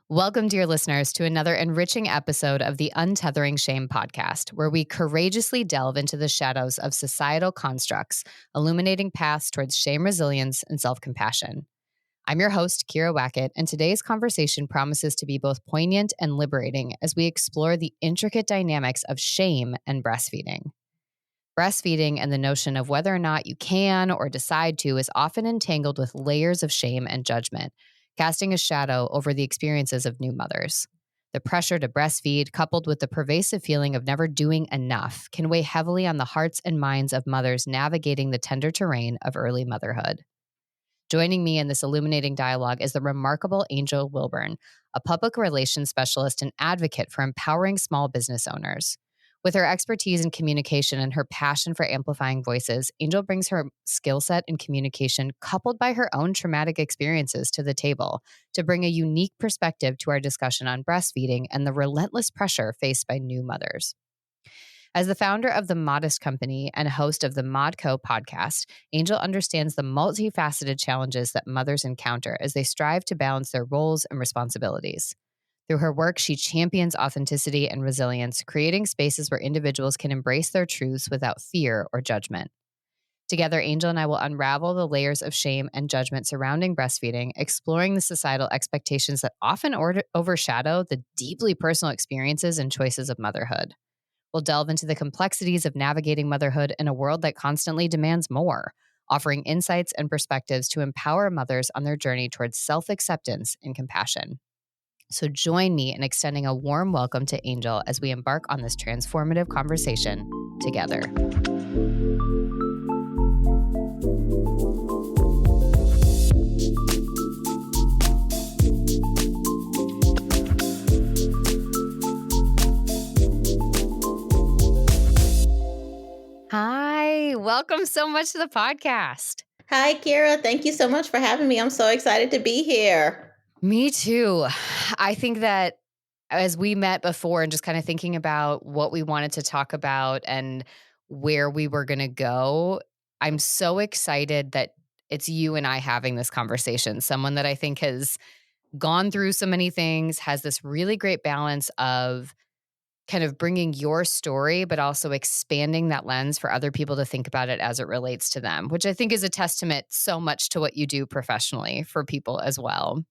Welcome, dear listeners, to another enriching episode of the Untethering Shame podcast, where we courageously delve into the shadows of societal constructs, illuminating paths towards shame resilience and self-compassion. I'm your host, Kyira Wackett, and today's conversation promises to be both poignant and liberating as we explore the intricate dynamics of shame and breastfeeding. Breastfeeding and the notion of whether or not you can or decide to is often entangled with layers of shame and judgment, casting a shadow over the experiences of new mothers. The pressure to breastfeed, coupled with the pervasive feeling of never doing enough, can weigh heavily on the hearts and minds of mothers navigating the tender terrain of early motherhood. Joining me in this illuminating dialogue is the remarkable Angel Wilburn, a public relations specialist and advocate for empowering small business owners. With her expertise in communication and her passion for amplifying voices, Angel brings her skill set in communication, coupled by her own traumatic experiences, to the table to bring a unique perspective to our discussion on breastfeeding and the relentless pressure faced by new mothers. As the founder of the Modest Company and host of the Modco podcast, Angel understands the multifaceted challenges that mothers encounter as they strive to balance their roles and responsibilities. Through her work, she champions authenticity and resilience, creating spaces where individuals can embrace their truths without fear or judgment. Together, Angel and I will unravel the layers of shame and judgment surrounding breastfeeding, exploring the societal expectations that often overshadow the deeply personal experiences and choices of motherhood. We'll delve into the complexities of navigating motherhood in a world that constantly demands more, offering insights and perspectives to empower mothers on their journey towards self-acceptance and compassion. So join me in extending a warm welcome to Angel as we embark on this transformative conversation together. Hi, welcome so much to the podcast. Hi, Kyira. Thank you so much for having me. I'm so excited to be here. Me too. I think that as we met before and just kind of thinking about what we wanted to talk about and where we were going to go, I'm so excited that it's you and I having this conversation. Someone that I think has gone through so many things, has this really great balance of kind of bringing your story, but also expanding that lens for other people to think about it as it relates to them, which I think is a testament so much to what you do professionally for people as well.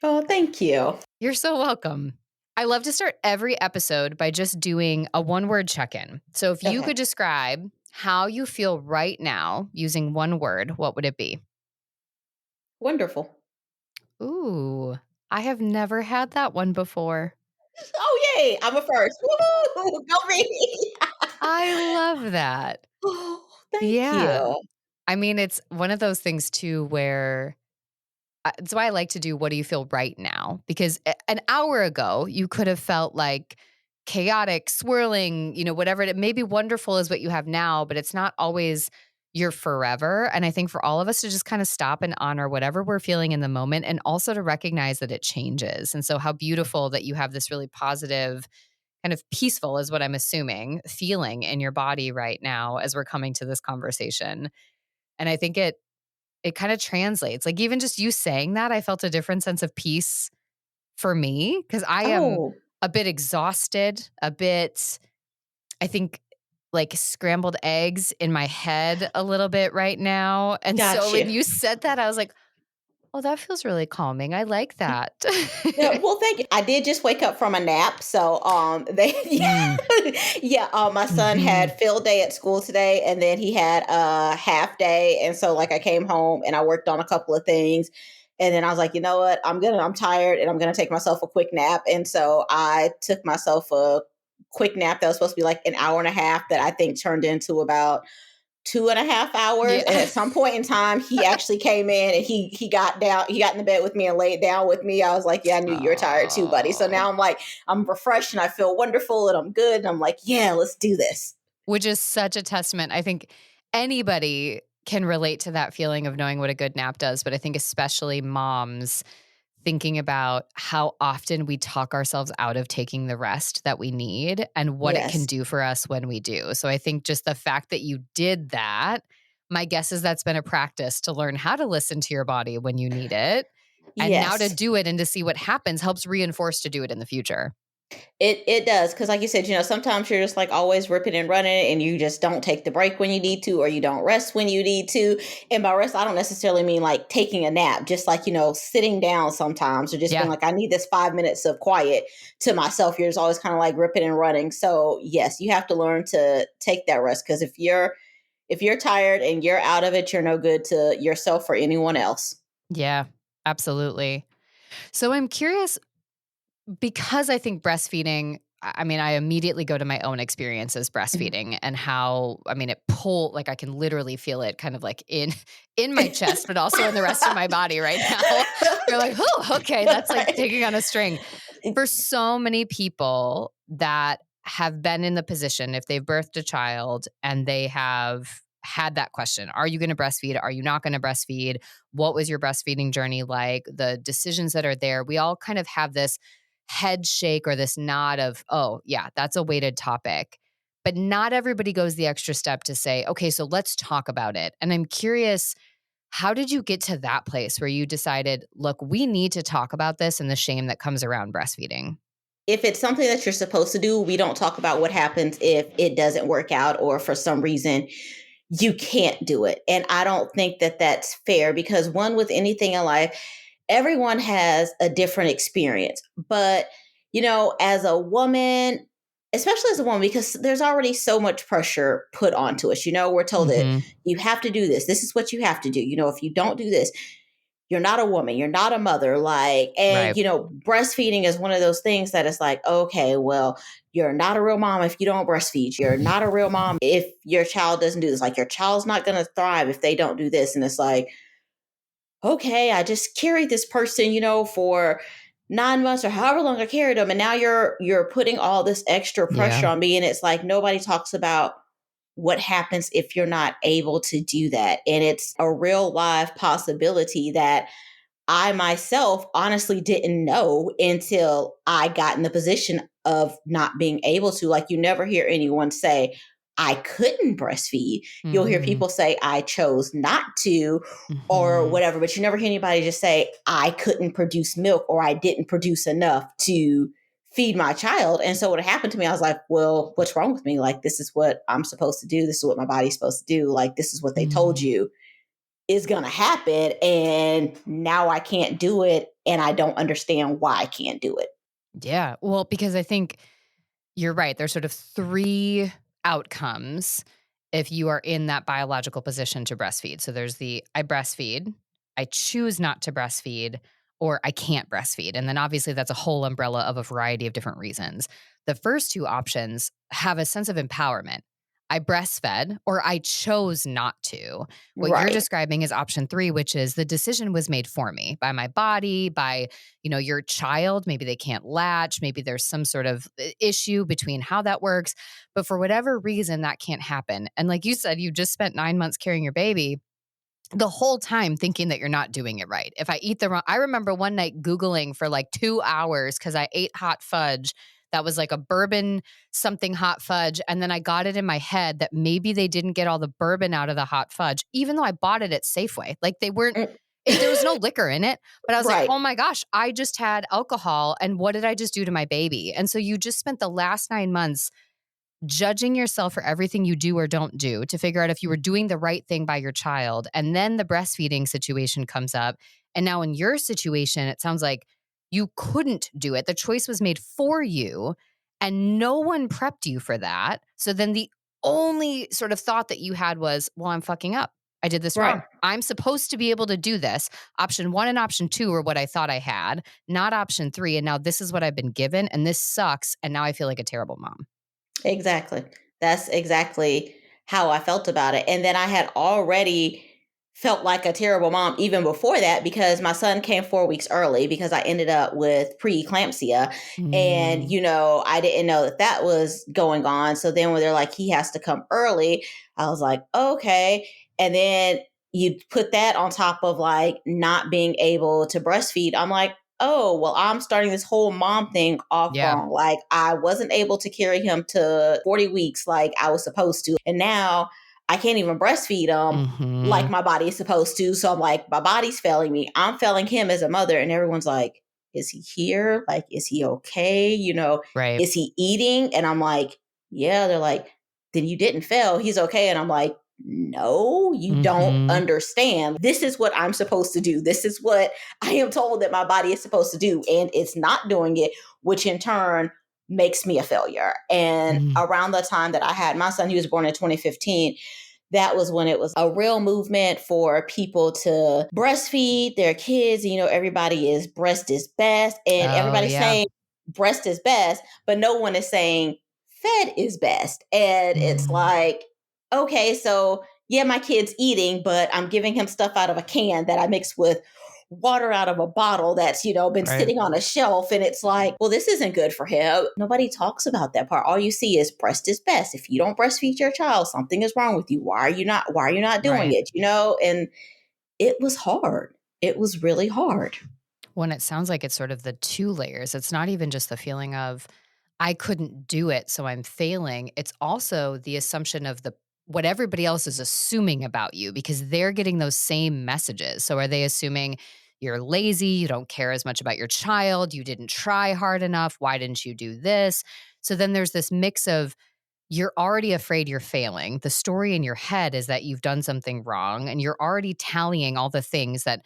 Oh, thank you. You're so welcome. I love to start every episode by just doing a one-word check-in. So if you Okay. could describe how you feel right now using one word, what would it be? Wonderful. Ooh, I have never had that one before. Oh, yay. I'm a first. Woo! Go me. I love that. Oh, thank Yeah. you. I mean, it's one of those things too where it's why I like to do what do you feel right now? Because an hour ago, you could have felt like chaotic, swirling, whatever. It may be wonderful is what you have now, but it's not always your forever. And I think for all of us to just kind of stop and honor whatever we're feeling in the moment and also to recognize that it changes. And so how beautiful that you have this really positive, kind of peaceful is what I'm assuming, feeling in your body right now as we're coming to this conversation. And I think it kind of translates. Like even just you saying that, I felt a different sense of peace for me because I am Oh, a bit exhausted, a bit, I think, like scrambled eggs in my head a little bit right now. And so got when you. you said that, I was like, oh, that feels really calming. I like that. Yeah, well, thank you. I did just wake up from a nap, so they Mm. yeah. My son Hmm. had field day at school today, and then he had a half day, and so like I came home and I worked on a couple of things, and then I was like, you know what, I'm tired, and I'm gonna take myself a quick nap, and so I took myself a quick nap that was supposed to be like an hour and a half that I think turned into about 2.5 hours. And Yeah. at some point in time, he actually came in and he got down, he got in the bed with me and laid down with me. I was like, yeah, I knew you were tired too, buddy. So Oh. now I'm like, I'm refreshed and I feel wonderful and I'm good. And I'm like, yeah, let's do this. Which is such a testament. I think anybody can relate to that feeling of knowing what a good nap does, but I think especially moms thinking about how often we talk ourselves out of taking the rest that we need and what it can Yes. do for us when we do. So I think just the fact that you did that, my guess is that's been a practice to learn how to listen to your body when you need it. And now to Yes. do it and to see what happens helps reinforce to do it in the future. It does, because like you said, sometimes you're just like always ripping and running, and you just don't take the break when you need to, or you don't rest when you need to. And by rest, I don't necessarily mean like taking a nap, just like sitting down sometimes, or just being Yeah. like, I need this 5 minutes of quiet to myself. You're just always kind of like ripping and running. So yes, you have to learn to take that rest, because if you're tired and you're out of it, you're no good to yourself or anyone else. Yeah, absolutely. So I'm curious because I think breastfeeding, I mean, I immediately go to my own experiences Mhm. breastfeeding and how, I mean, like I can literally feel it kind of like in my chest, but also in the rest of my body right now. You're like, oh, okay, that's like Right. taking on a string. For so many people that have been in the position, if they've birthed a child and they have had that question, are you going to breastfeed? Are you not going to breastfeed? What was your breastfeeding journey like? The decisions that are there, we all kind of have this head shake or this nod of, oh, yeah, that's a weighted topic. But not everybody goes the extra step to say, okay, so let's talk about it. And I'm curious, how did you get to that place where you decided, look, we need to talk about this and the shame that comes around breastfeeding? If it's something that you're supposed to do, we don't talk about what happens if it doesn't work out, or for some reason you can't do it. And I don't think that that's fair, because one, with anything in life, everyone has a different experience. But, as a woman, especially as a woman, because there's already so much pressure put onto us. We're told that Hmm. you have to do this. This is what you have to do. If you don't do this, you're not a woman, you're not a mother. Like, and, Right. breastfeeding is one of those things that is like, okay, well, you're not a real mom if you don't breastfeed. You're not a real mom if your child doesn't do this. Like, your child's not going to thrive if they don't do this. And it's like, okay, I just carried this person, for 9 months or however long I carried them. And now you're putting all this extra pressure Yeah. on me. And it's like, nobody talks about what happens if you're not able to do that. And it's a real live possibility that I myself honestly didn't know until I got in the position of not being able to. Like, you never hear anyone say, I couldn't breastfeed. You'll hear Hmm. people say, I chose not to, or Hmm. whatever, but you never hear anybody just say, I couldn't produce milk, or I didn't produce enough to feed my child. And so what happened to me, I was like, well, what's wrong with me? Like, this is what I'm supposed to do. This is what my body's supposed to do. Like, this is what they told Hmm. you is going to happen. And now I can't do it. And I don't understand why I can't do it. Yeah. Well, because I think you're right. There's sort of three outcomes if you are in that biological position to breastfeed. So there's the I breastfeed, I choose not to breastfeed, or I can't breastfeed. And then obviously that's a whole umbrella of a variety of different reasons. The first two options have a sense of empowerment. I breastfed or I chose not to. What you're Right. describing is option three, which is the decision was made for me by my body, by your child. Maybe they can't latch. Maybe there's some sort of issue between how that works. But for whatever reason, that can't happen. And like you said, you just spent 9 months carrying your baby the whole time thinking that you're not doing it right. If I eat the wrong, I remember one night Googling for like 2 hours because I ate hot fudge that was like a bourbon something hot fudge. And then I got it in my head that maybe they didn't get all the bourbon out of the hot fudge, even though I bought it at Safeway. Like they weren't, Mm. there was no liquor in it. But I was like, Right. oh my gosh, I just had alcohol. And what did I just do to my baby? And so you just spent the last 9 months judging yourself for everything you do or don't do to figure out if you were doing the right thing by your child. And then the breastfeeding situation comes up. And now in your situation, it sounds like you couldn't do it. The choice was made for you and no one prepped you for that. So then the only sort of thought that you had was, well, I'm fucking up. I did this Right. wrong. I'm supposed to be able to do this. Option one and option two are what I thought I had, not option three. And now this is what I've been given. And this sucks. And now I feel like a terrible mom. Exactly. That's exactly how I felt about it. And then I had already felt like a terrible mom even before that, because my son came 4 weeks early because I ended up with preeclampsia. And, Mm, I didn't know that that was going on. So then when they're like, he has to come early, I was like, okay. And then you put that on top of like not being able to breastfeed. I'm like, oh, well, I'm starting this whole mom thing off yeah. wrong. Like, I wasn't able to carry him to 40 weeks like I was supposed to. And now I can't even breastfeed him like Mhm. my body is supposed to. So I'm like, my body's failing me. I'm failing him as a mother. And everyone's like, is he here? Like, is he okay? Right. Is he eating? And I'm like, yeah. They're like, then you didn't fail. He's okay. And I'm like, no, you don't Mhm. understand. This is what I'm supposed to do. This is what I am told that my body is supposed to do. And it's not doing it, which in turn makes me a failure. And Mm. around the time that I had my son, he was born in 2015, that was when it was a real movement for people to breastfeed their kids. Everybody is breast is best, and Oh, everybody's yeah. saying breast is best, but no one is saying fed is best. And it's Mm. like, okay, so yeah, my kid's eating, but I'm giving him stuff out of a can that I mix with water out of a bottle that's been Right. sitting on a shelf, and it's like, well, this isn't good for him. Nobody talks about that part. All you see is breast is best. If you don't breastfeed your child, something is wrong with you. Why are you not doing Right. it? And it was hard. It was really hard. When it sounds like it's sort of the 2 layers. It's not even just the feeling of, "I couldn't do it, so I'm failing." It's also the assumption of what everybody else is assuming about you because they're getting those same messages. So are they assuming you're lazy, you don't care as much about your child, you didn't try hard enough, why didn't you do this? So then there's this mix of you're already afraid you're failing. The story in your head is that you've done something wrong, and you're already tallying all the things that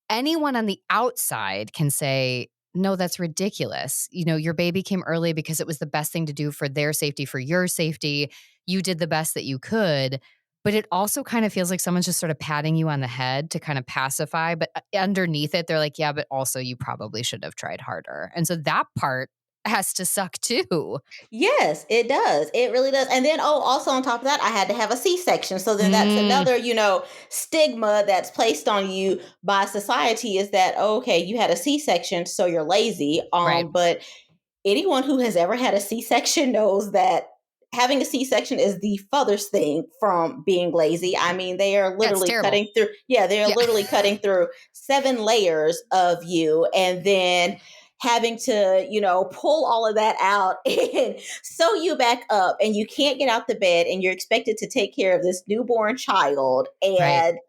anyone on the outside can say, "No, that's ridiculous. Your baby came early because it was the best thing to do for their safety, for your safety. You did the best that you could." But it also kind of feels like someone's just sort of patting you on the head to kind of pacify. But underneath it, they're like, "Yeah, but also you probably should have tried harder." And so that part has to suck too. Yes, it does. It really does. And then, also on top of that, I had to have a C-section. So then that's Mm, another, stigma that's placed on you by society, is that, okay, you had a C-section, so you're lazy. right. But anyone who has ever had a C-section knows that having a C-section is the furthest thing from being lazy. I mean, they are Yeah, it's literally terrible. cutting through, yeah, they are Yeah. literally cutting through 7 layers of you, and then having to, pull all of that out and sew you back up, and you can't get out the bed, and you're expected to take care of this newborn child, Right. and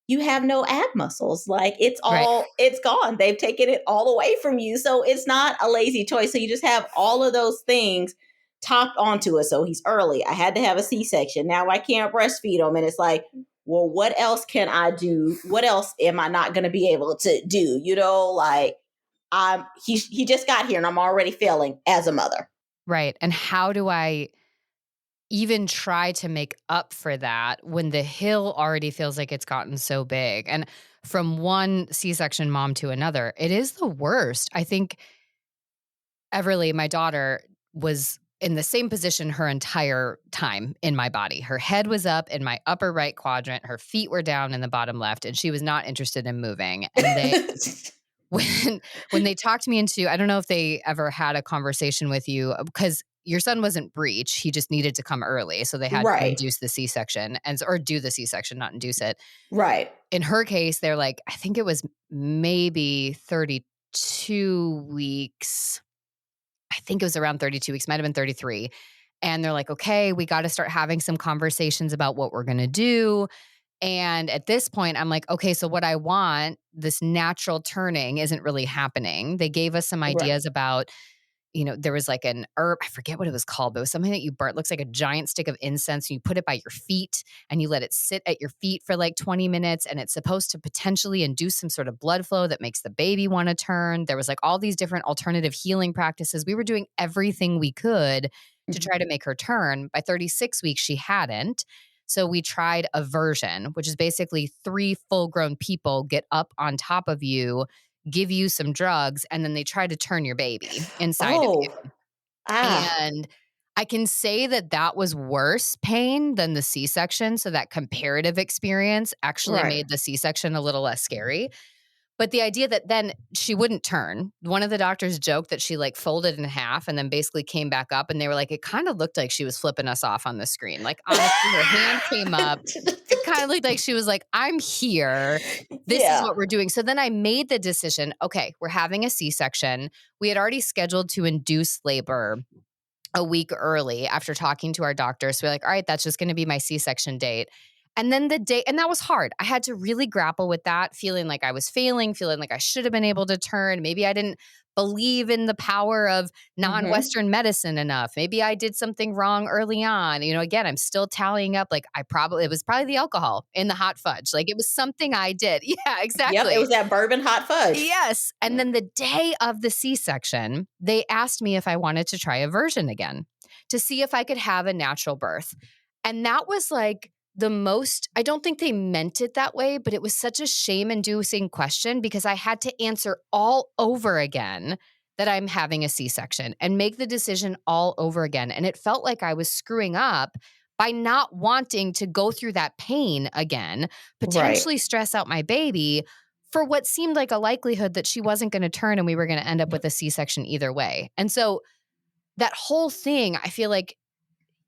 you have no ab muscles. Like, Right. it's gone. They've taken it all away from you. So it's not a lazy choice. So you just have all of those things topped onto it. So he's early. I had to have a C-section. Now I can't breastfeed him. And it's like, well, what else can I do? What else am I not going to be able to do? Like, he just got here and I'm already failing as a mother. Right. And how do I even try to make up for that when the hill already feels like it's gotten so big? And from one C-section mom to another, it is the worst. I think Everly, my daughter, was in the same position her entire time in my body. Her head was up in my upper right quadrant, her feet were down in the bottom left, and she was not interested in moving. And when when they talked me into, I don't know if they ever had a conversation with you, because your son wasn't breech, he just needed to come early, so they had to Right. induce the C-section or do the C-section, not induce it. Right. In her case, they're like, I think it was maybe 32 weeks. I think it was around 32 weeks, might have been 33. And they're like, "Okay, we gotta start having some conversations about what we're gonna do." And at this point, I'm like, "Okay, so what I want, this natural turning isn't really happening." They gave us some Right. ideas about, there was like an herb, I forget what it was called, but it was something that you burn. It looks like a giant stick of incense. And you put it by your feet and you let it sit at your feet for like 20 minutes. And it's supposed to potentially induce some sort of blood flow that makes the baby want to turn. There was like all these different alternative healing practices. We were doing everything we could to Mhm. try to make her turn. By 36 weeks, she hadn't. So we tried aversion, which is basically 3 full grown people get up on top of you, give you some drugs, and then they try to turn your baby inside of Oh, you. ah, And I can say that that was worse pain than the C-section, so that comparative experience actually right. made the C-section a little less scary. But the idea that then she wouldn't turn. One of the doctors joked that she, like, folded in half and then basically came back up, and they were like, "It kinda looked like she was flipping us off on the screen." Like, honestly, her hand came up. It kinda looked like she was like, "I'm here. This is Yeah. what we're doing." So then I made the decision, "Okay, we're having a C-section." We had already scheduled to induce labor a week early after talking to our doctor. So we're like, all right, that's just going to be my C-section date. And then the day, and that was hard. I had to really grapple with that, feeling like I was failing, feeling like I should have been able to turn. Maybe I didn't believe in the power of Mm-hmm. non-Western medicine enough. Maybe I did something wrong early on. Again, I'm still tallying up. Like it was probably the alcohol in the hot fudge. Like it was something I did. Yeah, Yep, it exactly. was that bourbon hot fudge. Yes. And then the day of the C-section, they asked me if I wanted to try a version again to see if I could have a natural birth. And that was like the most, I don't think they meant it that way, but it was such a shame inducing question because I had to answer all over again that I'm having a C-section and make the decision all over again. And it felt like I was screwing up by not wanting to go through that pain again, Right. potentially stress out my baby for what seemed like a likelihood that she wasn't going to turn and we were going to end up with a C-section either way. And so that whole thing, I feel like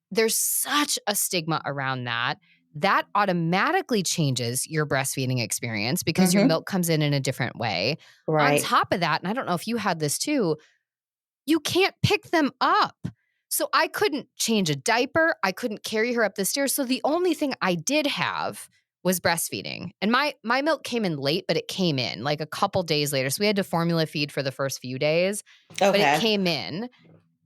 there's such a stigma around that. That automatically changes your breastfeeding experience because your Mm-hmm. milk comes in a different way. On Right. top of that, and I don't know if you had this too, you can't pick them up. So I couldn't change a diaper. I couldn't carry her up the stairs. So the only thing I did have was breastfeeding. And my milk came in late, but it came in like a couple days later. So we had to formula feed for the first few days, but it Okay. came in.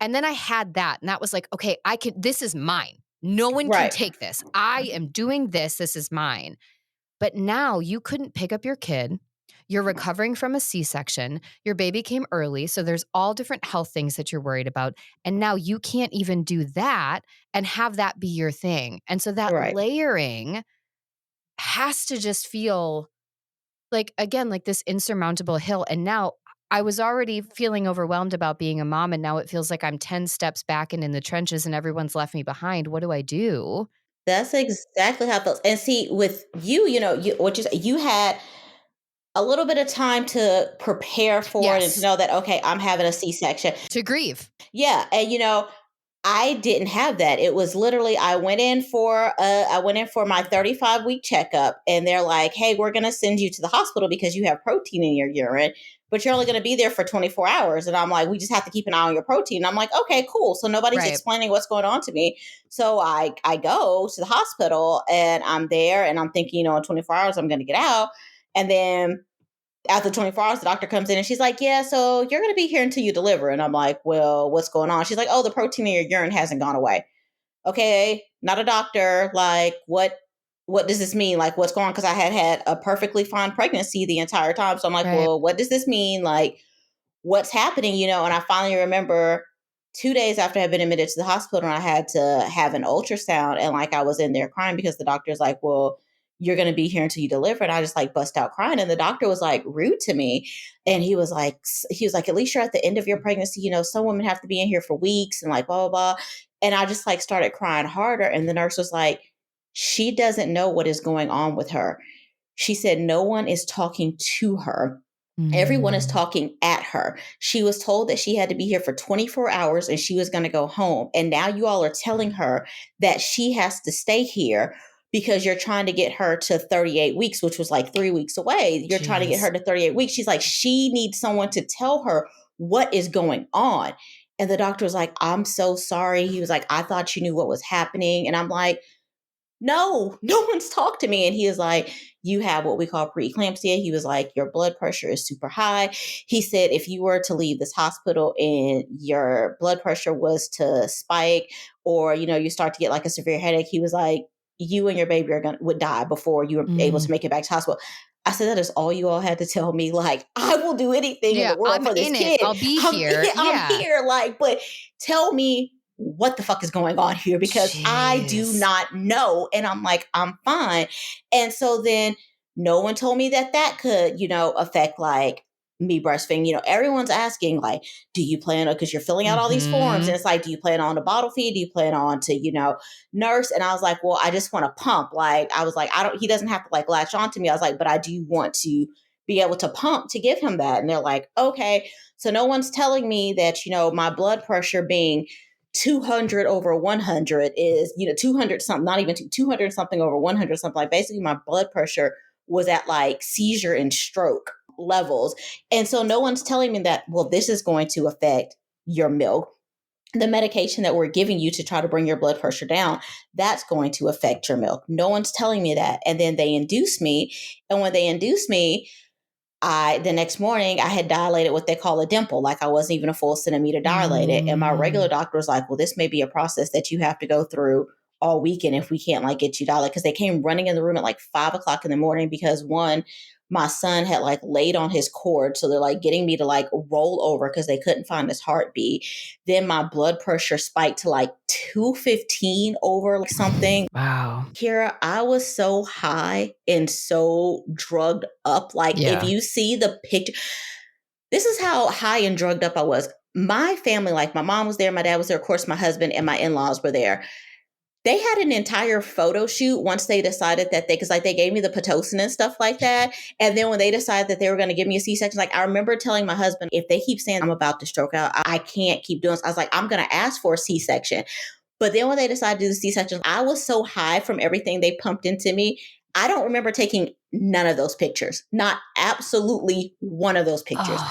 And then I had that. And that was like, okay, this is mine. No one can Right. take this. I am doing this. This is mine. But now you couldn't pick up your kid. You're recovering from a C-section. Your baby came early. So there's all different health things that you're worried about. And now you can't even do that and have that be your thing. And so that Right. layering has to just feel like, again, like this insurmountable hill. And now I was already feeling overwhelmed about being a mom. And now it feels like I'm 10 steps back and in the trenches and everyone's left me behind. What do I do? That's exactly how it feels. And see, with you, what you say, you had a little bit of time to prepare for it and to Yes. know that, okay, I'm having a C-section. To grieve. Yeah. And I didn't have that. It was literally I went in for my 35-week checkup and they're like, "Hey, we're going to send you to the hospital because you have protein in your urine, but you're only going to be there for 24 hours." And I'm like, "We just have to keep an eye on your protein." And I'm like, "Okay, cool." So nobody's Right. explaining what's going on to me. So I go to the hospital and I'm there and I'm thinking, in 24 hours I'm going to get out. And then after 24 hours, the doctor comes in and she's like, "Yeah, so you're going to be here until you deliver." And I'm like, "Well, what's going on?" She's like, "Oh, the protein in your urine hasn't gone away." Okay, not a doctor. Like, what does this mean? Like, what's going on? Because I had a perfectly fine pregnancy the entire time. So I'm like, Right. well, what does this mean? Like, what's happening? And I finally remember 2 days after I had been admitted to the hospital and I had to have an ultrasound and like I was in there crying because the doctor's like, "Well, you're going to be here until you deliver." And I just like bust out crying. And the doctor was like rude to me. And he was like, "At least you're at the end of your pregnancy. Some women have to be in here for weeks and like blah, blah, blah." And I just like started crying harder. And the nurse was like, "She doesn't know what is going on with her." She said, "No one is talking to her. Everyone is Mm. talking at her. She was told that she had to be here for 24 hours and she was going to go home. And now you all are telling her that she has to stay here because you're trying to get her to 38 weeks, which was like 3 weeks away. You're trying to get her Jeez. to 38 weeks." She's like, "She needs someone to tell her what is going on." And the doctor was like, "I'm so sorry." He was like, "I thought you knew what was happening." And I'm like, "No, no one's talked to me." And he is like, "You have what we call preeclampsia." He was like, "Your blood pressure is super high." He said, "If you were to leave this hospital and your blood pressure was to spike or, you start to get like a severe headache," he was like, "You and your baby would die before you were able Mm. to make it back to hospital." I said, "That is all you all had to tell me. Like, I will do anything in Yeah, the world I'm for this in it. kid. I'll be I'm, here. I'm Yeah. here. Like, but tell me what the fuck is going on here because I do Jeez. not know." And I'm like, "I'm fine." And so then no one told me that could, affect like me breastfeeding. Everyone's asking like, "Do you plan on," because you're filling out all these forms and Mhm. it's like, "Do you plan on a bottle feed? Do you plan on to, nurse?" And I was like, "Well, I just want to pump." Like, I was like, he doesn't have to like latch on to me. I was like, "But I do want to be able to pump to give him that." And they're like, "Okay." So no one's telling me that, my blood pressure being 200 over 100 is, 200 something, not even 200 something over 100 something. Like basically my blood pressure was at like seizure and stroke levels. And so no one's telling me that, well, this is going to affect your milk. the medication that we're giving you to try to bring your blood pressure down, that's going to affect your milk. No one's telling me that. And then they induce me. And when they induce me, the next morning I had dilated what they call a dimple. Like I wasn't even a full centimeter dilated. And my regular doctor was like, well, this may be a process that you have to go through all weekend if we can't like get you dilated. Cause they came running in the room at like 5 o'clock in the morning because one, my son had like laid on his cord. So they're like getting me to like roll over because they couldn't find his heartbeat. Then my blood pressure spiked to like 215 over like something. Wow. Kyira, I was so high and so drugged up. Like if you see the picture, this is how high and drugged up I was. My family, like my mom was there, my dad was there, of course, my husband and my in-laws were there. They had an entire photo shoot once they decided that because like they gave me the Pitocin and stuff like that. And then when they decided that they were going to give me a C-section, like I remember telling my husband, if they keep saying I'm about to stroke out, I can't keep doing this. I was like, I'm going to ask for a C-section. But then when they decided to do the C-section, I was so high from everything they pumped into me. I don't remember taking none of those pictures. Not absolutely one of those pictures.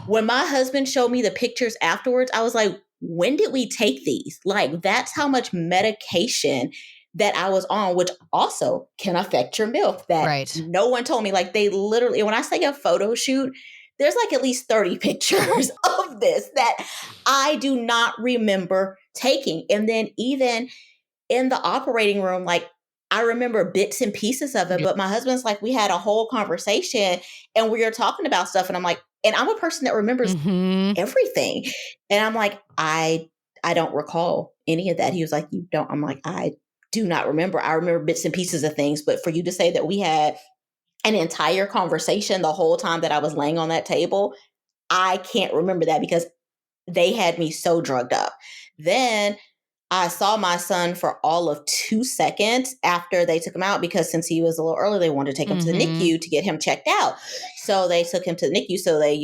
When my husband showed me the pictures afterwards, I was like, when did we take these? Like, that's how much medication that I was on, which also can affect your milk. That no one told me. Like, they literally, when I say a photo shoot, there's like at least 30 pictures of this that I do not remember taking. And then even in the operating room, like I remember bits and pieces of it, but my husband's like, we had a whole conversation and we were talking about stuff. And I'm like, and I'm a person that remembers everything. And I'm like, I don't recall any of that. He was like, you don't. I'm like, I do not remember. I remember bits and pieces of things. But for you to say that we had an entire conversation the whole time that I was laying on that table, I can't remember that because they had me so drugged up. Then I saw my son for all of 2 seconds after they took him out because since he was a little early, they wanted to take him to the NICU to get him checked out. So they took him to the NICU. So they,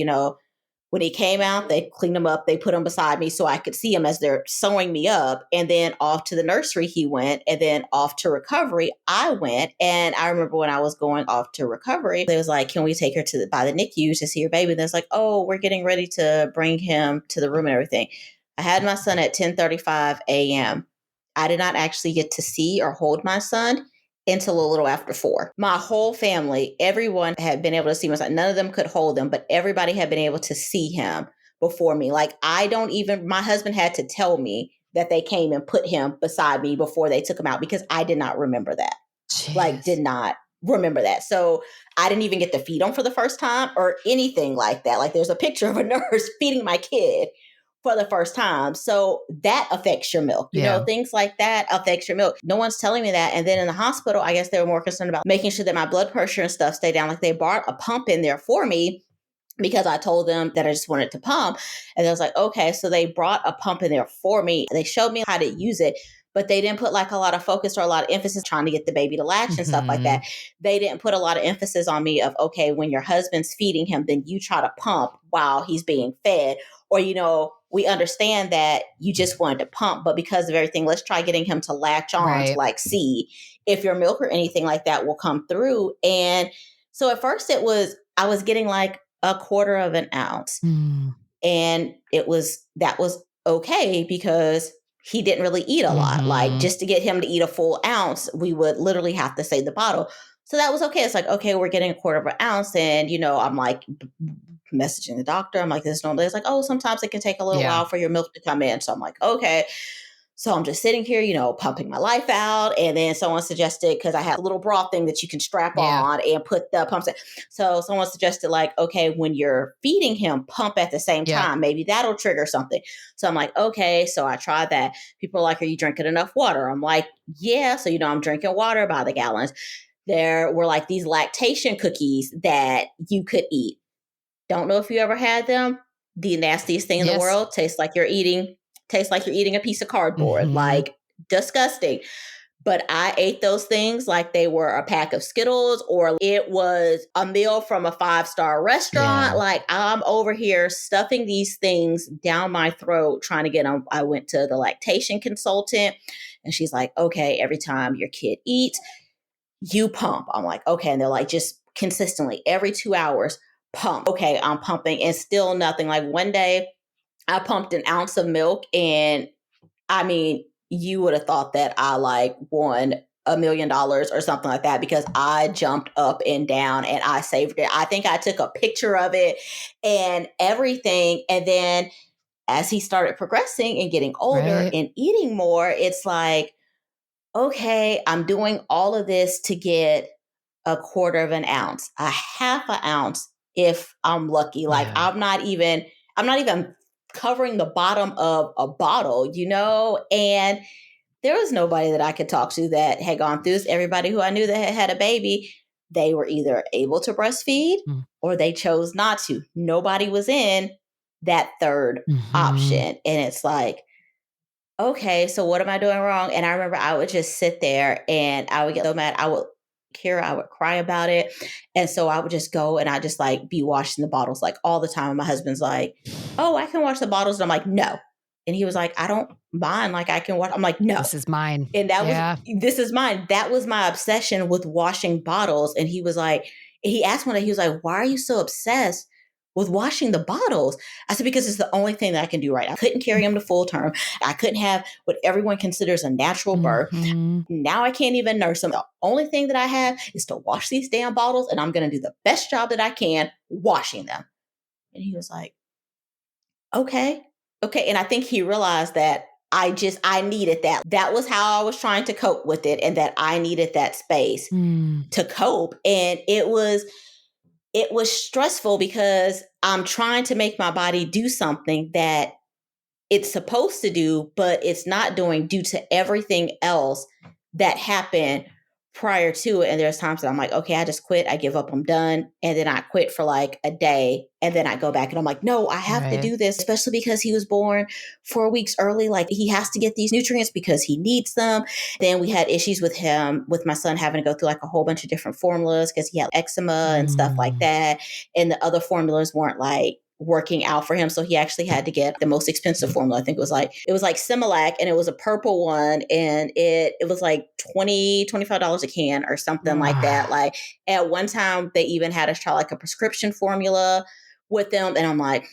when he came out, they cleaned him up. They put him beside me so I could see him as they're sewing me up. And then off to the nursery he went. And then off to recovery I went. And I remember when I was going off to recovery, they was like, can we take her by the NICU to see your baby? And it's like, oh, we're getting ready to bring him to the room and everything. I had my son at 10:35 a.m. I did not actually get to see or hold my son until a little after 4. My whole family, everyone had been able to see my son. None of them could hold him, but everybody had been able to see him before me. Like my husband had to tell me that they came and put him beside me before they took him out because I did not remember that. Jeez. Like did not remember that. So I didn't even get to feed him for the first time or anything like that. Like there's a picture of a nurse feeding my kid for the first time. So that affects your milk. Things like that affects your milk. No one's telling me that. And then in the hospital, I guess they were more concerned about making sure that my blood pressure and stuff stay down. Like they brought a pump in there for me because I told them that I just wanted to pump. And I was like, okay, so they brought a pump in there for me. They showed me how to use it, but they didn't put like a lot of focus or a lot of emphasis trying to get the baby to latch and stuff like that. They didn't put a lot of emphasis on me of, okay, when your husband's feeding him, then you try to pump while he's being fed. Or, we understand that you just wanted to pump, but because of everything, let's try getting him to latch on to like see if your milk or anything like that will come through. And so at first I was getting like a quarter of an ounce. And that was okay because he didn't really eat a lot. Like just to get him to eat a full ounce, we would literally have to save the bottle. So that was okay. It's like, okay, we're getting a quarter of an ounce. And, I'm like messaging the doctor. I'm like, this normally. It's like, oh, sometimes it can take a little while for your milk to come in. So I'm like, okay. So I'm just sitting here, pumping my life out. And then someone suggested, because I had a little bra thing that you can strap on and put the pumps in. So someone suggested like, okay, when you're feeding him, pump at the same time. Maybe that'll trigger something. So I'm like, okay. So I tried that. People are like, are you drinking enough water? I'm like, yeah. So, I'm drinking water by the gallons. There were like these lactation cookies that you could eat. Don't know if you ever had them. The nastiest thing in the world. Tastes like you're eating a piece of cardboard. Like disgusting. But I ate those things like they were a pack of Skittles or it was a meal from a 5-star restaurant. Like I'm over here stuffing these things down my throat trying to get them. I went to the lactation consultant and she's like, okay, every time your kid eats, you pump. I'm like, okay. And they're like, just consistently every 2 hours, pump. Okay, I'm pumping and still nothing. Like one day I pumped an ounce of milk, and I mean, you would have thought that I like won $1 million or something like that, because I jumped up and down and I saved it. I think I took a picture of it and everything. And then as he started progressing and getting older Right. and eating more, it's like, okay, I'm doing all of this to get a quarter of an ounce, a half an ounce if I'm lucky. Like Yeah. I'm not even covering the bottom of a bottle, and there was nobody that I could talk to that had gone through this. Everybody who I knew that had a baby, they were either able to breastfeed Mm. or they chose not to. Nobody was in that third Mhm. option. And it's like, okay, so what am I doing wrong? And I remember I would just sit there and I would get so mad. Kyira, I would cry about it. And so I would just go and I just like be washing the bottles like all the time. And my husband's like, oh, I can wash the bottles. And I'm like, no. And he was like, I don't mind. Like I can wash. I'm like, no. This is mine. And Yeah. this is mine. That was my obsession with washing bottles. And he was like, he asked one day, he was like, why are you so obsessed with washing the bottles? I said, because it's the only thing that I can do right. I couldn't carry him to full term. I couldn't have what everyone considers a natural birth. Mhm. Now I can't even nurse them. The only thing that I have is to wash these damn bottles, and I'm going to do the best job that I can washing them. And he was like, okay. Okay. And I think he realized that I needed that. That was how I was trying to cope with it, and that I needed that space Mm. to cope. And it was stressful because I'm trying to make my body do something that it's supposed to do, but it's not doing due to everything else that happened prior to it. And there's times that I'm like, okay, I just quit. I give up. I'm done. And then I quit for like a day. And then I go back and I'm like, no, I have to Right. do this, especially because he was born 4 weeks early. Like he has to get these nutrients because he needs them. Then we had issues with him, with my son having to go through like a whole bunch of different formulas because he had eczema and stuff like Mm. that. And the other formulas weren't like working out for him. So he actually had to get the most expensive formula. I think it was like Similac, and it was a purple one, and it was like $25 a can or something like that. Ah. Like at one time they even had us try like a prescription formula with them. And I'm like,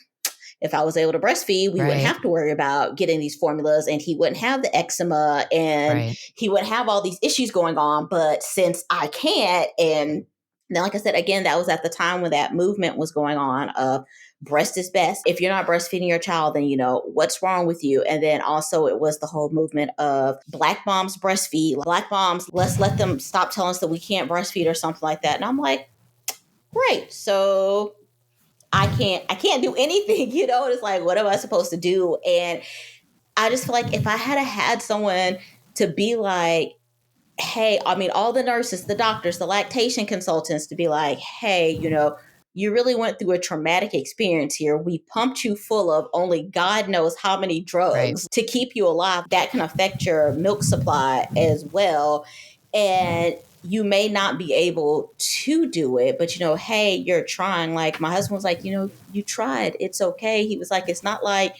if I was able to breastfeed, we wouldn't Right. have to worry about getting these formulas, and he wouldn't have the eczema, and Right. he wouldn't have all these issues going on. But since I can't, and then, like I said, again, that was at the time when that movement was going on of breast is best. If you're not breastfeeding your child, then what's wrong with you. And then also it was the whole movement of Black moms breastfeed. Black moms, let's let them stop telling us that we can't breastfeed or something like that. And I'm like, great. So I can't do anything. It's like, what am I supposed to do? And I just feel like if I had someone to be like, hey, I mean, all the nurses, the doctors, the lactation consultants, to be like, hey, you really went through a traumatic experience here. We pumped you full of only God knows how many Right. drugs to keep you alive. That can affect your milk supply as well. And you may not be able to do it, but hey, you're trying. Like my husband was like, you tried. It's okay. He was like, it's not like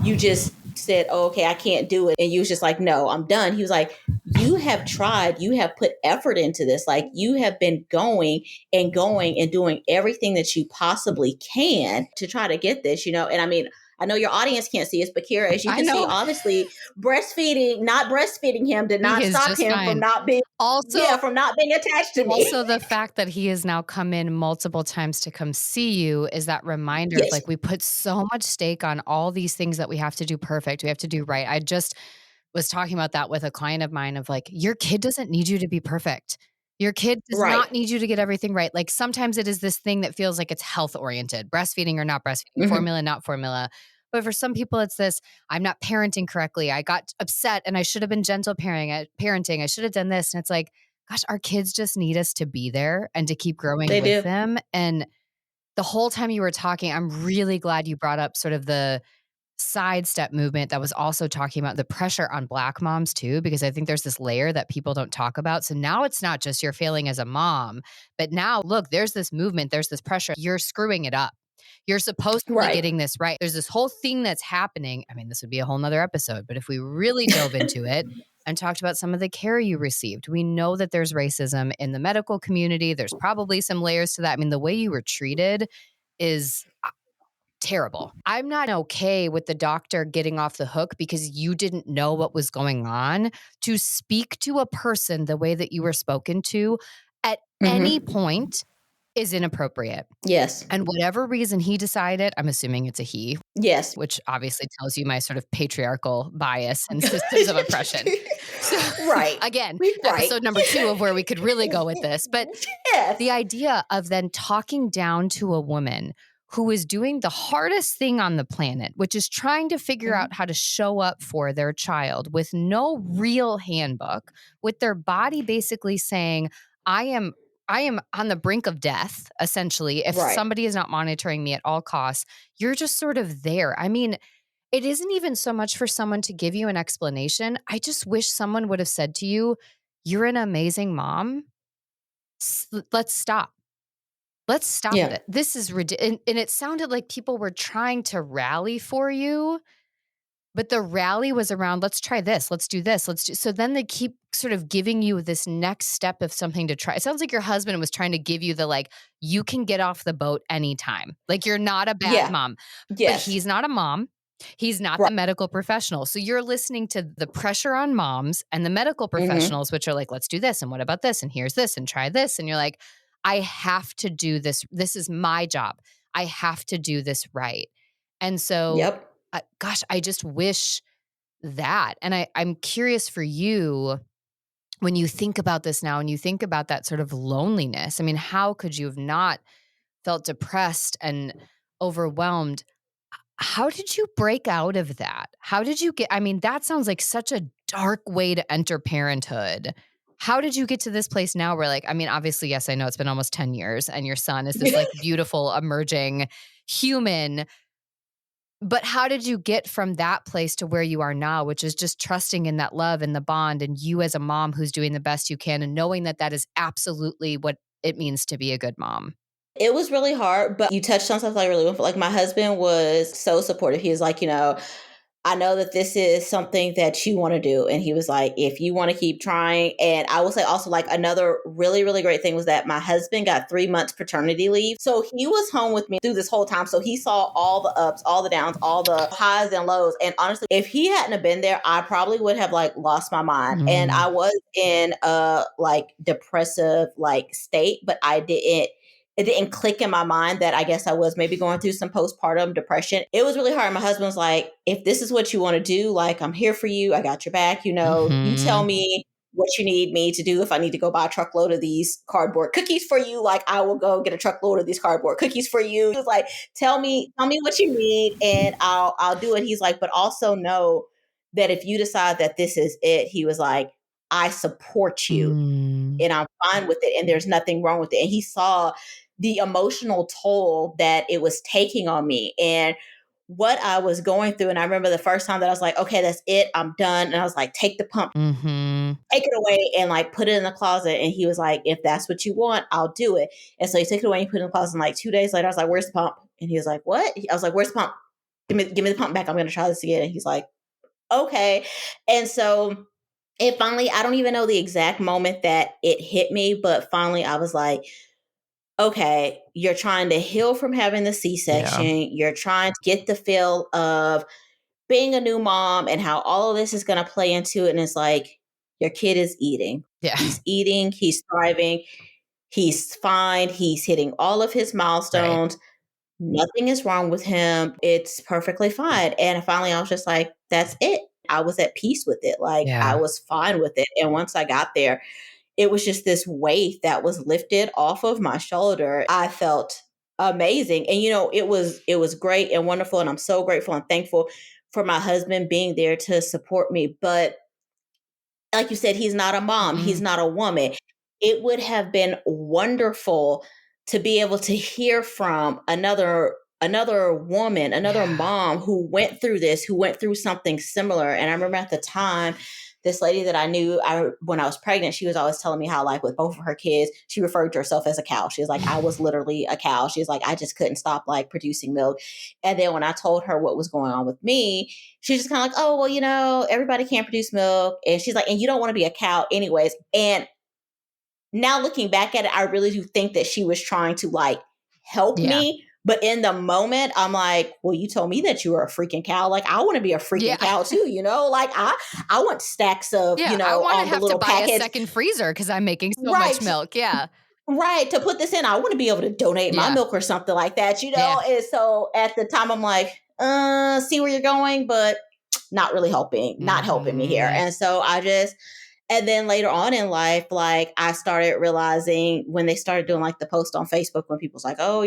you just said, oh, okay, I can't do it. And you was just like, no, I'm done. He was like, you have tried, you have put effort into this. Like you have been going and going and doing everything that you possibly can to try to get this, And I mean, I know your audience can't see us, but Kyira, as you I can see, know. obviously not breastfeeding him did He not is stop just him from fine. not being, Also, from not being attached to me. Also, the fact that he has now come in multiple times to come see you is that reminder of Yes. like we put so much stake on all these things that we have to do perfect, we have to do right. I just was talking about that with a client of mine of like, your kid doesn't need you to be perfect. Your kid does Right. not need you to get everything right. Like sometimes it is this thing that feels like it's health oriented, breastfeeding or not breastfeeding, Mm-hmm. formula, not formula. But for some people, it's this, I'm not parenting correctly. I got upset and I should have been gentle parenting. I should have done this. And it's like, gosh, our kids just need us to be there and to keep growing They with do. them. And the whole time you were talking, I'm really glad you brought up sort of the sidestep movement that was also talking about the pressure on Black moms too, because I think there's this layer that people don't talk about. So now it's not just you're failing as a mom, but now look, there's this movement, there's this pressure. You're screwing it up. You're supposed to be Right. getting this right. There's this whole thing that's happening. I mean, this would be a whole nother episode, but if we really dove into it and talked about some of the care you received, we know that there's racism in the medical community. There's probably some layers to that. I mean, the way you were treated is terrible. I'm not okay with the doctor getting off the hook because you didn't know what was going on. To speak to a person the way that you were spoken to at any Mm-hmm. point is inappropriate. Yes. And whatever reason he decided, I'm assuming it's a he, Yes. which obviously tells you my sort of patriarchal bias and systems of oppression. So Right. again, Right. episode number 2 of where we could really go with this. But Yes. the idea of then talking down to a woman who is doing the hardest thing on the planet, which is trying to figure Mhm. out how to show up for their child with no real handbook, with their body basically saying, I am on the brink of death, essentially. If Right. somebody is not monitoring me at all costs, you're just sort of there. I mean, it isn't even so much for someone to give you an explanation. I just wish someone would have said to you, "You're an amazing mom. Let's stop. Let's stop Yeah. that. This is ridiculous." And it sounded like people were trying to rally for you, but the rally was around, let's try this, let's do this, let's do. So then they keep sort of giving you this next step of something to try. It sounds like your husband was trying to give you the like, you can get off the boat anytime. Like you're not a bad Yeah. mom, but Yes. he's not a mom. He's not Right. the medical professional. So you're listening to the pressure on moms and the medical Mm-hmm. professionals, which are like, let's do this. And what about this? And here's this and try this. And you're like, I have to do this. This is my job. I have to do this right. And so, Yep. gosh, I just wish that. And I'm curious for you when you think about this now and you think about that sort of loneliness. I mean, how could you have not felt depressed and overwhelmed? How did you break out of that? How did you get? I mean, that sounds like such a dark way to enter parenthood. How did you get to this place now where, like, I mean, obviously, yes, I know it's been almost 10 years and your son is this like beautiful, emerging human. But how did you get from that place to where you are now, which is just trusting in that love and the bond and you as a mom who's doing the best you can and knowing that that is absolutely what it means to be a good mom? It was really hard, but you touched on something I really went for. Like my husband was so supportive. He was like, I know that this is something that you want to do. And he was like, if you want to keep trying. And I will say also, like, another really, really great thing was that my husband got 3 months paternity leave. So he was home with me through this whole time. So he saw all the ups, all the downs, all the highs and lows. And honestly, if he hadn't have been there, I probably would have like lost my mind. And Mm, I was in a like depressive like state, but it didn't click in my mind that I guess I was maybe going through some postpartum depression. It was really hard. My husband was like, if this is what you want to do, like, I'm here for you. I got your back. You tell mhm, me what you need me to do. If I need to go buy a truckload of these cardboard cookies for you, like, I will go get a truckload of these cardboard cookies for you. He was like, tell me what you need and I'll do it. He's like, but also know that if you decide that this is it, he was like, I support you mm, and I'm fine with it and there's nothing wrong with it. And he saw the emotional toll that it was taking on me and what I was going through. And I remember the first time that I was like, okay, that's it. I'm done. And I was like, take the pump, mhm, take it away and like put it in the closet. And he was like, if that's what you want, I'll do it. And so he took it away and he put it in the closet. And like 2 days later, I was like, where's the pump? And he was like, what? I was like, where's the pump? Give me the pump back. I'm going to try this again. And he's like, okay. And so it finally, I don't even know the exact moment that it hit me, but finally I was like, okay, you're trying to heal from having the yeah, C-section. You're trying to get the feel of being a new mom and how all of this is going to play into it. And it's like, your kid is eating. yeah, He's eating, he's thriving, he's fine, he's hitting all of his right, milestones. Nothing is wrong with him. It's perfectly fine. And finally, I was just like, that's it. I was at peace with it. Like, I yeah, was fine with it. And once I got there, it was just this weight that was lifted off of my shoulder. I felt amazing. And it was great and wonderful and I'm so grateful and thankful for my husband being there to support me. But like you said, he's not a mom, he's mhm, not a woman. It would have been wonderful to be able to hear from another woman, another yeah, mom who went through this, who went through something similar. And I remember at the time, this lady that I knew when I was pregnant, she was always telling me how, like, with both of her kids, she referred to herself as a cow. She was like, I was literally a cow. She was like, I just couldn't stop like producing milk. And then when I told her what was going on with me, she's just kind of like, oh, well, everybody can't produce milk. And she's like, and you don't want to be a cow anyways. And now looking back at it, I really do think that she was trying to like help yeah, me. But in the moment, I'm like, well, you told me that you were a freaking cow. Like, I want to be a freaking Yeah. cow too, Like, I want stacks of, Yeah, I wanna the have to little buy a packets. second freezer because 'cause I'm making so much Right. milk. Yeah. Right. To put this in, I want to be able to donate my Yeah. milk or something like that, Yeah. And so at the time, I'm like, see where you're going, but not helping me here. Mhm. And so and then later on in life, like I started realizing when they started doing like the post on Facebook when people's like, oh,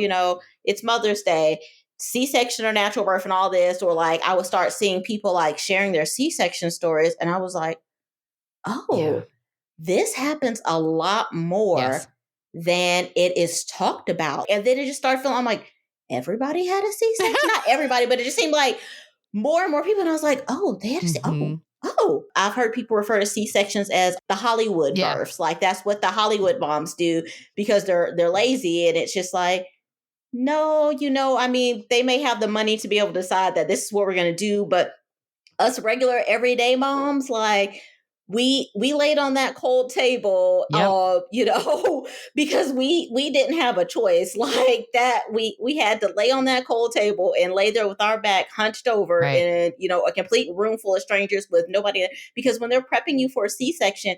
it's Mother's Day, C-section or natural birth and all this, or like I would start seeing people like sharing their C-section stories. And I was like, Yeah. oh, this happens a lot Yes. more than it is talked about. And then it just started feeling, I'm like, everybody had a C-section? Not everybody, but it just seemed like more and more people. And I was like, oh, they had to say, Mhm. I've heard people refer to C-sections as the Hollywood Yeah. births. Like that's what the Hollywood moms do because they're lazy. And it's just like, no, I mean, they may have the money to be able to decide that this is what we're going to do, but us regular everyday moms, like we laid on that cold table, Yep. because we didn't have a choice. Like that, we had to lay on that cold table and lay there with our back hunched over Right. in a complete room full of strangers with nobody. Because when they're prepping you for a C-section,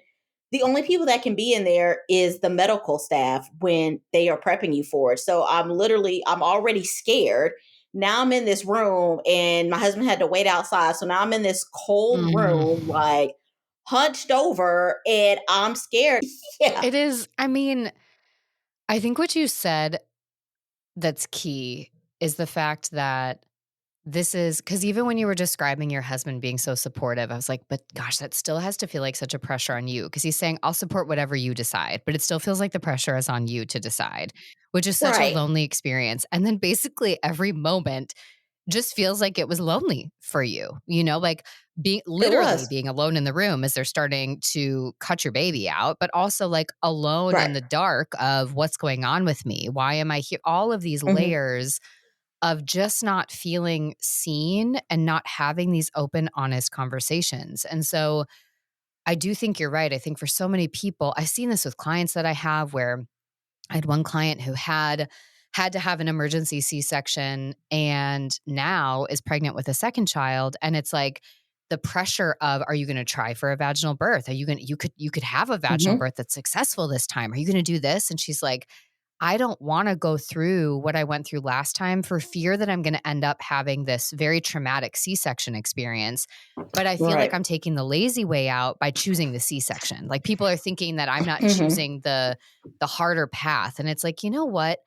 the only people that can be in there is the medical staff when they are prepping you for it. So I'm already scared. Now I'm in this room and my husband had to wait outside. So now I'm in this cold room, Mm. like hunched over, and I'm scared. Yeah. It is, I mean, I think what you said that's key is the fact that this is because even when you were describing your husband being so supportive, I was like, but gosh, that still has to feel like such a pressure on you. Because he's saying, I'll support whatever you decide, but it still feels like the pressure is on you to decide, which is such a Right. lonely experience. And then basically every moment just feels like it was lonely for you, like being It literally was. being alone in the room as they're starting to cut your baby out, but also like alone in Right. the dark of what's going on with me. Why am I here? All of these Hmm. layers of just not feeling seen and not having these open, honest conversations. And so I do think you're right. I think for so many people, I've seen this with clients that I have where I had one client who had to have an emergency C-section and now is pregnant with a second child. And it's like the pressure of, are you going to try for a vaginal birth? Are you going to, you could have a vaginal Hmm. birth that's successful this time. Are you going to do this? And she's like, I don't want to go through what I went through last time for fear that I'm going to end up having this very traumatic C-section experience. But I feel like Right. I'm taking the lazy way out by choosing the C-section. Like people are thinking that I'm not Hmm. choosing the harder path. And it's like, you know what?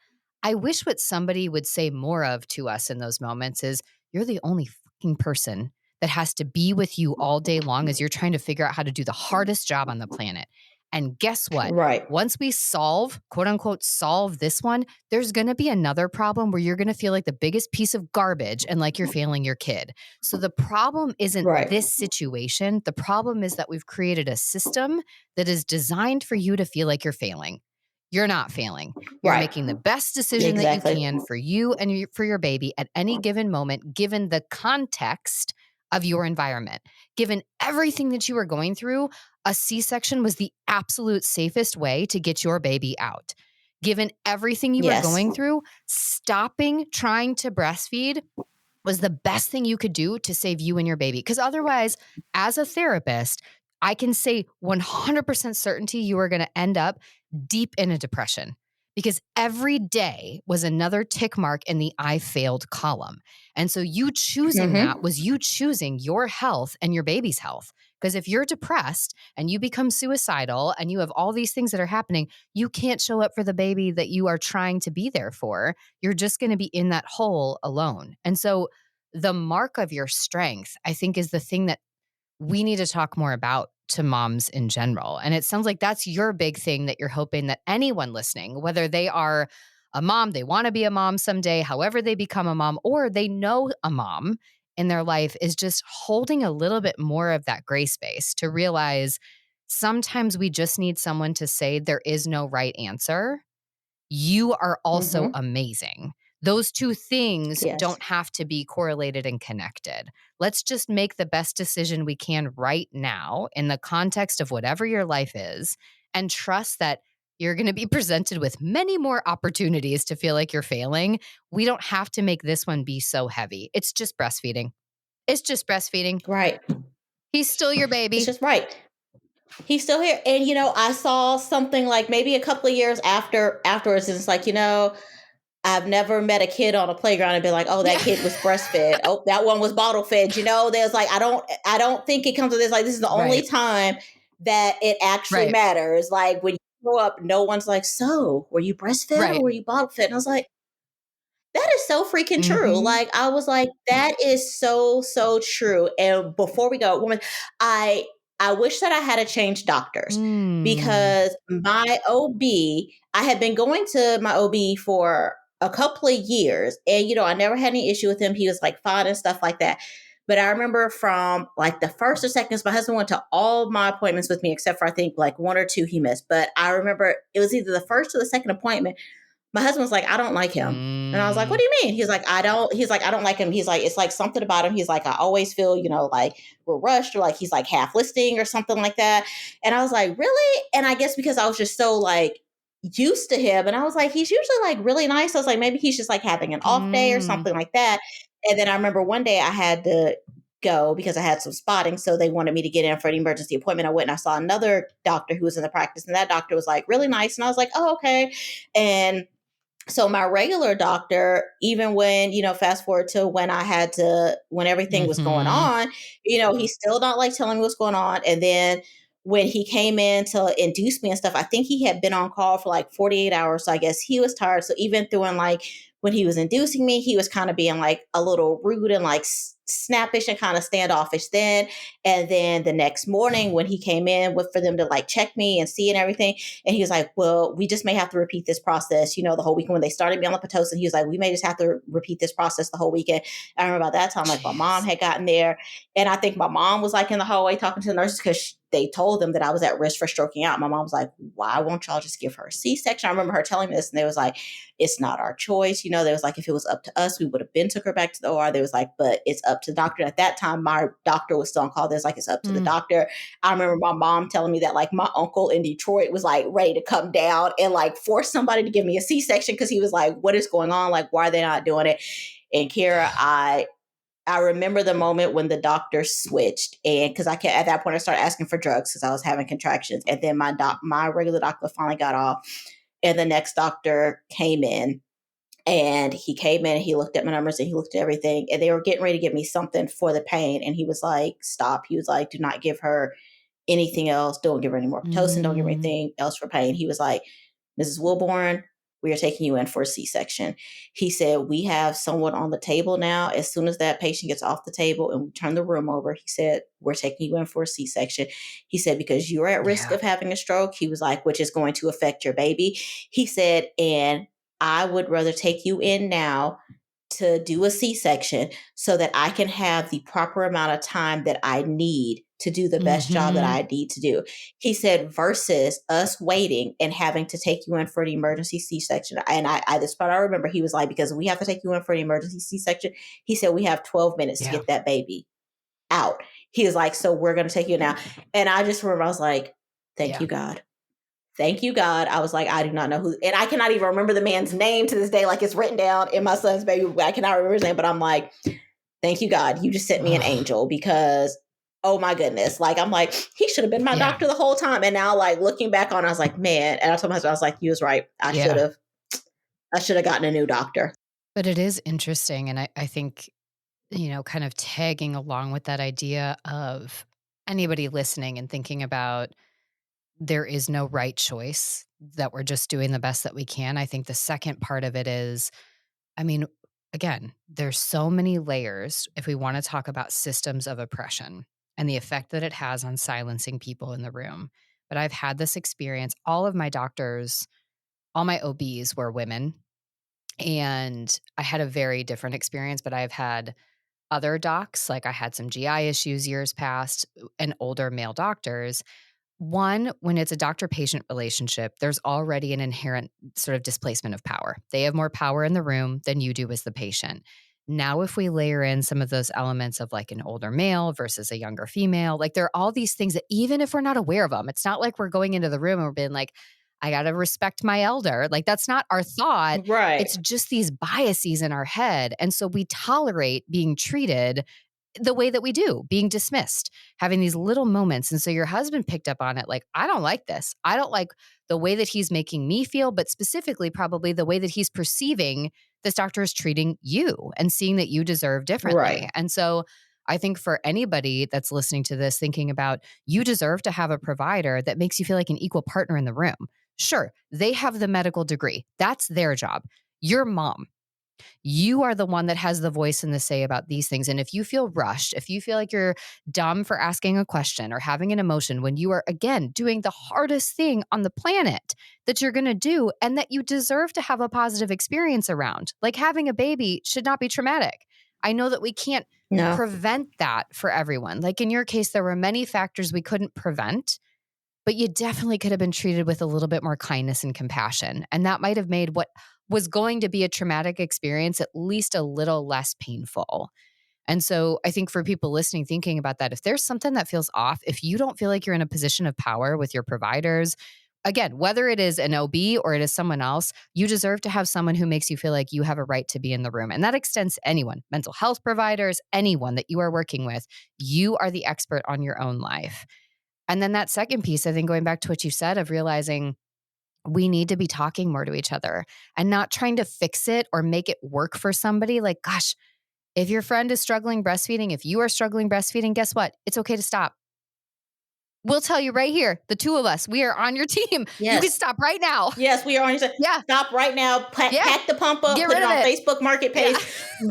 I wish what somebody would say more of to us in those moments is you're the only fucking person that has to be with you all day long as you're trying to figure out how to do the hardest job on the planet. And guess what? Right. Once we solve, quote unquote, solve this one, there's going to be another problem where you're going to feel like the biggest piece of garbage and like you're failing your kid. So the problem isn't Right. this situation. The problem is that we've created a system that is designed for you to feel like you're failing. You're not failing. You're Right. making the best decision that you Exactly. can for you and for your baby at any given moment, given the context of your environment. Given everything that you were going through, a C-section was the absolute safest way to get your baby out. Given everything you were Yes. going through, stopping trying to breastfeed was the best thing you could do to save you and your baby. Because otherwise, as a therapist, I can say 100% certainty you are going to end up deep in a depression because every day was another tick mark in the I failed column. And so you choosing that Hmm. was you choosing your health and your baby's health. Because if you're depressed and you become suicidal and you have all these things that are happening, you can't show up for the baby that you are trying to be there for. You're just going to be in that hole alone. And so the mark of your strength, I think, is the thing that we need to talk more about to moms in general. And it sounds like that's your big thing that you're hoping that anyone listening, whether they are a mom, they want to be a mom someday, however they become a mom, or they know a mom in their life, is just holding a little bit more of that gray space to realize sometimes we just need someone to say there is no right answer. You are also Hmm. amazing. Those two things Yes. don't have to be correlated and connected. Let's just make the best decision we can right now in the context of whatever your life is and trust that You're going to be presented with many more opportunities to feel like you're failing. We don't have to make this one be so heavy. It's just breastfeeding. It's just breastfeeding. Right. He's still your It's baby. just right. He's still here. And I saw something like maybe a couple of years afterwards, and it's like, I've never met a kid on a playground and been like, oh, that kid was breastfed. Oh, that one was bottle fed. There's like, I don't think it comes to this. Like, this is the only Right. time that it actually Right. matters. Like when you grow up, no one's like, so were you breastfed or Right. were you bottle fed? And I was like, that is so freaking true. Mm-hmm. Like I was like, that is so true. And before we go, woman, I wish that I had to change doctors Mm. because my OB, I had been going to my OB for a couple of years, and I never had any issue with him. He was like fine and stuff like that. But I remember from like the first or second, my husband went to all my appointments with me except for I think like one or two he missed. But I remember it was either the first or the second appointment. My husband was like, I don't like him. And I was like, what do you mean? He's like, I don't like him. He's like, it's like something about him. He's like, I always feel, like we're rushed or like he's like half listening or something like that. And I was like, really? And I guess because I was just so like used to him. And I was like, he's usually like really nice. I was like, maybe he's just like having an off day or Mm. something like that. And then I remember one day I had to go because I had some spotting. So they wanted me to get in for an emergency appointment. I went and I saw another doctor who was in the practice. And that doctor was like really nice. And I was like, oh, okay. And so my regular doctor, even when, fast forward to when everything was going Mm-hmm. on, he's still not like telling me what's going on. And then when he came in to induce me and stuff, I think he had been on call for like 48 hours. So I guess he was tired. So even through and like when he was inducing me, he was kind of being like a little rude and like snappish and kind of standoffish then. And then the next morning when he came in for them to like check me and see and everything, and he was like, well, we just may have to repeat this process, the whole weekend when they started me on the Pitocin. He was like, we may just have to repeat this process the whole weekend. I remember about that time, like my mom Jeez. had gotten there. And I think my mom was like in the hallway talking to the nurses because they told them that I was at risk for stroking out. My mom was like, why won't y'all just give her a C-section? I remember her telling me this, and they was like, it's not our choice. They was like, if it was up to us, we would have been took her back to the OR. They was like, but it's up to the doctor. At that time, my doctor was still on call. There's like, it's up to the Mm. doctor. I remember my mom telling me that like my uncle in Detroit was like ready to come down and like force somebody to give me a C-section because he was like, what is going on? Like, why are they not doing it? And Kyira, I remember the moment when the doctor switched, and because at that point I started asking for drugs because I was having contractions, and then my regular doctor finally got off, and the next doctor came in, and he came in and he looked at my numbers and he looked at everything, and they were getting ready to give me something for the pain, and he was like, stop. He was like, do not give her anything else. Don't give her any more Pitocin. Don't give her Mm. anything else for pain. He was like, Mrs. Wilburn, we are taking you in for a C-section. He said, we have someone on the table now. As soon as that patient gets off the table and we turn the room over, he said, we're taking you in for a C-section. He said, because you're at risk Yeah. of having a stroke. He was like, which is going to affect your baby. He said, and I would rather take you in now to do a C-section so that I can have the proper amount of time that I need to do the best job that Mm-hmm. I need to do. He said, versus us waiting and having to take you in for an emergency C-section. And I this part I remember, he was like, because we have to take you in for an emergency C-section. He said, we have 12 minutes to Yeah. get that baby out. He was like, so we're going to take you now. And I just remember, I was like, thank Yeah. you, God. Thank you, God. I was like, I do not know who, and I cannot even remember the man's name to this day. Like it's written down in my son's baby. I cannot remember his name, but I'm like, thank you, God. You just sent me an Ugh. angel because, oh my goodness. Like, I'm like, he should have been my Yeah. doctor the whole time. And now, like, looking back on it, I was like, man. And I told my husband, I was like, you was right. Yeah. I should have gotten a new doctor. But it is interesting. And I think, kind of tagging along with that idea of anybody listening and thinking about there is no right choice, that we're just doing the best that we can. I think the second part of it is, I mean, again, there's so many layers if we want to talk about systems of oppression and the effect that it has on silencing people in the room. But I've had this experience. All of my doctors, all my OBs were women, and I had a very different experience, but I've had other docs, like I had some GI issues years past, and older male doctors. One, when it's a doctor patient relationship, there's already an inherent sort of displacement of power. They have more power in the room than you do as the patient. Now, if we layer in some of those elements of like an older male versus a younger female, like there are all these things that even if we're not aware of them, it's not like we're going into the room and we're being like, I got to respect my elder. Like, that's not our thought. Right. It's just these biases in our head. And so we tolerate being treated the way that we do, being dismissed, having these little moments. And so your husband picked up on it like, I don't like this. I don't like the way that he's making me feel, but specifically, probably the way that he's perceiving this doctor is treating you and seeing that you deserve Right. differently. And so I think for anybody that's listening to this, thinking about you deserve to have a provider that makes you feel like an equal partner in the room. Sure, they have the medical degree. That's their job. Your mom, you are the one that has the voice and the say about these things. And if you feel rushed, if you feel like you're dumb for asking a question or having an emotion when you are, again, doing the hardest thing on the planet that you're going to do and that you deserve to have a positive experience around, like having a baby should not be traumatic. I know that we can't No. prevent that for everyone. Like in your case, there were many factors we couldn't prevent, but you definitely could have been treated with a little bit more kindness and compassion. And that might have made what was going to be a traumatic experience at least a little less painful. And so I think for people listening, thinking about that, if there's something that feels off, if you don't feel like you're in a position of power with your providers, again, whether it is an OB or it is someone else, you deserve to have someone who makes you feel like you have a right to be in the room. And that extends to anyone, mental health providers, anyone that you are working with. You are the expert on your own life. And then that second piece, I think going back to what you said of realizing we need to be talking more to each other and not trying to fix it or make it work for somebody. Like, gosh, if your friend is struggling breastfeeding, if you are struggling breastfeeding, guess what? It's okay to stop. We'll tell you right here, the two of us, we are on your team. You can Yes. stop right now. Yes, we are on your Yeah. stop right now. Yeah. Pack the pump up, Get put rid it of on it. Facebook Yeah. Marketplace,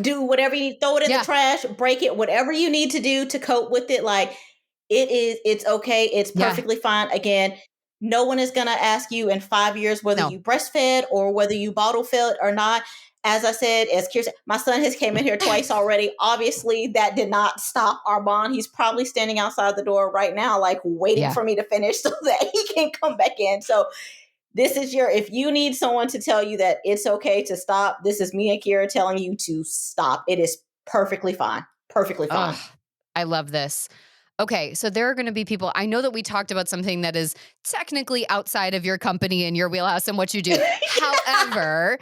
do whatever you need, throw it in the Yeah. trash, break it, whatever you need to do to cope with it. Like it's okay. It's Yeah. perfectly fine. Again, no one is going to ask you in 5 years whether No. you breastfed or whether you bottle fed or not. As I said, as Kyira said, my son has came in here twice already. Obviously, that did not stop our bond. He's probably standing outside the door right now, like waiting Yeah. for me to finish so that he can come back in. So this is if you need someone to tell you that it's okay to stop, this is me and Kyira telling you to stop. It is perfectly fine. Perfectly Oh, fine. I love this. Okay, so there are going to be people. I know that we talked about something that is technically outside of your company and your wheelhouse and what you do. However,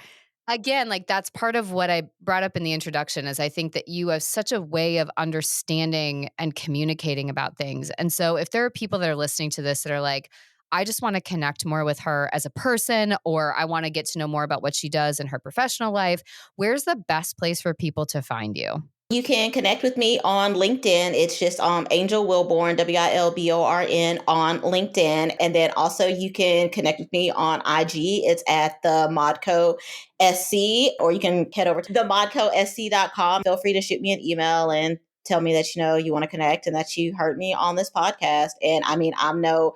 again, like that's part of what I brought up in the introduction is I think that you have such a way of understanding and communicating about things. And so if there are people that are listening to this that are like, I just want to connect more with her as a person, or I want to get to know more about what she does in her professional life, where's the best place for people to find you? You can connect with me on LinkedIn. It's just Angel Wilborn, Wilborn on LinkedIn. And then also you can connect with me on IG. It's at the Modco SC, or you can head over to the modcosc.com. Feel free to shoot me an email and tell me that you want to connect and that you heard me on this podcast. And I mean, I'm no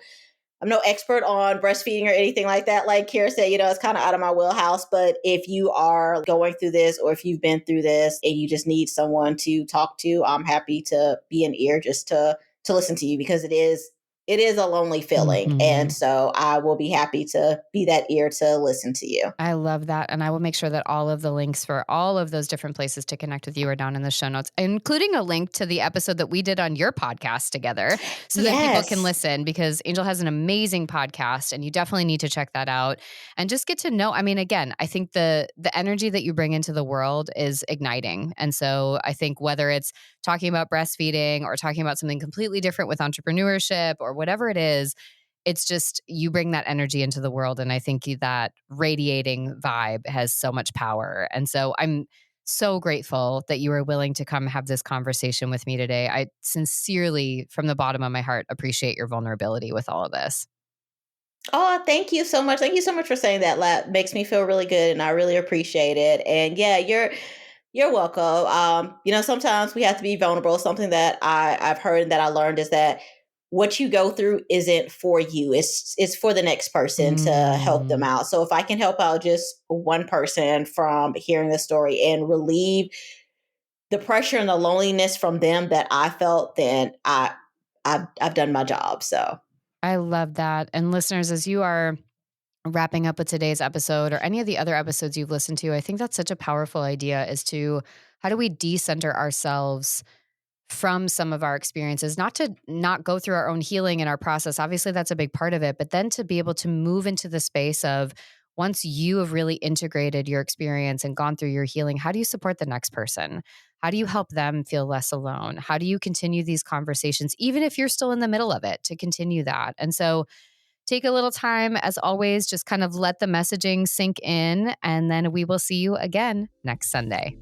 expert on breastfeeding or anything like that. Like Kyira said, it's kind of out of my wheelhouse. But if you are going through this or if you've been through this and you just need someone to talk to, I'm happy to be an ear just to listen to you, because it is a lonely feeling. And Mhm. so I will be happy to be that ear to listen to you. I love that. And I will make sure that all of the links for all of those different places to connect with you are down in the show notes, including a link to the episode that we did on your podcast together so that people can Yes. listen, because Angel has an amazing podcast and you definitely need to check that out and just get to know. I mean, again, I think the energy that you bring into the world is igniting. And so I think whether it's talking about breastfeeding or talking about something completely different with entrepreneurship or whatever it is, it's just you bring that energy into the world. And I think that radiating vibe has so much power. And so I'm so grateful that you were willing to come have this conversation with me today. I sincerely, from the bottom of my heart, appreciate your vulnerability with all of this. Oh, thank you so much. Thank you so much for saying that. That makes me feel really good, and I really appreciate it. And yeah, you're welcome. Sometimes we have to be vulnerable. Something that I've heard and that I learned is that what you go through isn't for you. It's for the next person to help them Mm, out. So if I can help out just one person from hearing the story and relieve the pressure and the loneliness from them that I felt, then I've done my job. So. I love that. And listeners, as you are wrapping up with today's episode or any of the other episodes you've listened to, I think that's such a powerful idea as to how do we decenter ourselves from some of our experiences, not to not go through our own healing and our process. Obviously, that's a big part of it, but then to be able to move into the space of once you have really integrated your experience and gone through your healing, how do you support the next person? How do you help them feel less alone? How do you continue these conversations, even if you're still in the middle of it, to continue that? And so take a little time, as always, just kind of let the messaging sink in, and then we will see you again next Sunday.